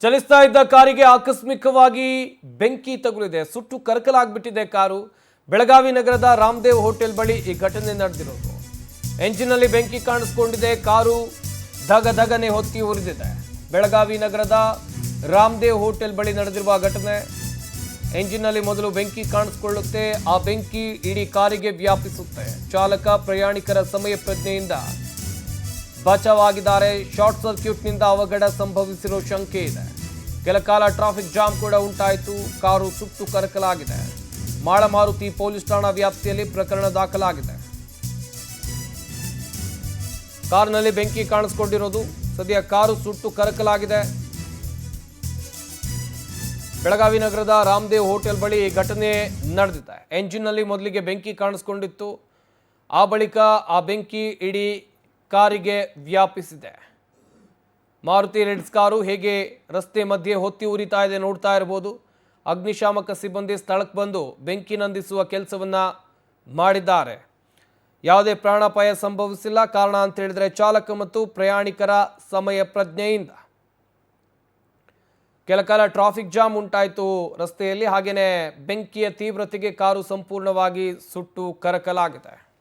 ಚಲಿಸ್ತಾ ಇದ್ದ ಕಾರಿಗೆ ಆಕಸ್ಮಿಕವಾಗಿ ಬೆಂಕಿ ತಗುಲಿದೆ. ಸುಟ್ಟು ಕರಕಲಾಗ್ಬಿಟ್ಟಿದೆ ಕಾರು. ಬೆಳಗಾವಿ ನಗರದ ರಾಮದೇವ್ ಹೋಟೆಲ್ ಬಳಿ ಈ ಘಟನೆ ನಡೆದಿರೋದು. ಎಂಜಿನಲ್ಲಿ ಬೆಂಕಿ ಕಾಣಿಸಿಕೊಂಡಿದೆ. ಕಾರು ಧಗ ಧಗನೆ ಹೊತ್ತಿ ಉರಿದಿದೆ. ಬೆಳಗಾವಿ ನಗರದ ರಾಮದೇವ್ ಹೋಟೆಲ್ ಬಳಿ ನಡೆದಿರುವ ಘಟನೆ. ಎಂಜಿನಲ್ಲಿ ಮೊದಲು ಬೆಂಕಿ ಕಾಣಿಸಿಕೊಳ್ಳುತ್ತೆ. ಆ ಬೆಂಕಿ ಇಡೀ ಕಾರಿಗೆ ವ್ಯಾಪಿಸುತ್ತೆ. ಚಾಲಕ ಪ್ರಯಾಣಿಕರ ಸಮಯ ಪ್ರಜ್ಞೆಯಿಂದ ಬಚಾವಾಗಿದ್ದಾರೆ. ಶಾರ್ಟ್ ಸರ್ಕ್ಯೂಟ್ನಿಂದ ಅವಘಡ ಸಂಭವಿಸಿರೋ ಶಂಕೆ ಇದೆ. ಕೆಲ ಕಾಲ ಟ್ರಾಫಿಕ್ ಜಾಮ್ ಕೂಡ ಉಂಟಾಯಿತು. ಕಾರು ಸುಟ್ಟು ಕರಕಲಾಗಿದೆ. ಮಾಳಮಾರುತಿ ಪೊಲೀಸ್ ಠಾಣಾ ವ್ಯಾಪ್ತಿಯಲ್ಲಿ ಪ್ರಕರಣ ದಾಖಲಾಗಿದೆ. ಕಾರಿನಲ್ಲಿ ಬೆಂಕಿ ಕಾಣಿಸಿಕೊಂಡಿರೋದು. ಸದ್ಯ ಕಾರು ಸುಟ್ಟು ಕರಕಲಾಗಿದೆ. ಬೆಳಗಾವಿ ನಗರದ ರಾಮದೇವ್ ಹೋಟೆಲ್ ಬಳಿ ಈ ಘಟನೆ ನಡೆದಿದೆ. ಎಂಜಿನ್ನಲ್ಲಿ ಮೊದಲಿಗೆ ಬೆಂಕಿ ಕಾಣಿಸಿಕೊಂಡಿತ್ತು. ಆ ಬಳಿಕ ಆ ಬೆಂಕಿ ಇಡೀ ಕಾರಿಗೆ ವ್ಯಾಪಿಸಿದೆ. ಮಾರುತಿ ರೆಡ್ಸ್ ಕಾರು ಹೇಗೆ ರಸ್ತೆ ಮಧ್ಯೆ ಹೊತ್ತಿ ಉರಿತಾ ಇದೆ ನೋಡ್ತಾ ಇರಬಹುದು. ಅಗ್ನಿಶಾಮಕ ಸಿಬ್ಬಂದಿ ಸ್ಥಳಕ್ಕೆ ಬಂದು ಬೆಂಕಿ ನಂದಿಸುವ ಕೆಲಸವನ್ನ ಮಾಡಿದ್ದಾರೆ. ಯಾವುದೇ ಪ್ರಾಣಾಪಾಯ ಸಂಭವಿಸಿಲ್ಲ. ಕಾರಣ ಅಂತ ಹೇಳಿದ್ರೆ ಚಾಲಕ ಮತ್ತು ಪ್ರಯಾಣಿಕರ ಸಮಯ ಪ್ರಜ್ಞೆಯಿಂದ. ಕೆಲ ಕಾಲ ಟ್ರಾಫಿಕ್ ಜಾಮ್ ಉಂಟಾಯಿತು ರಸ್ತೆಯಲ್ಲಿ. ಹಾಗೇನೆ ಬೆಂಕಿಯ ತೀವ್ರತೆಗೆ ಕಾರು ಸಂಪೂರ್ಣವಾಗಿ ಸುಟ್ಟು ಕರಕಲಾಗಿದೆ.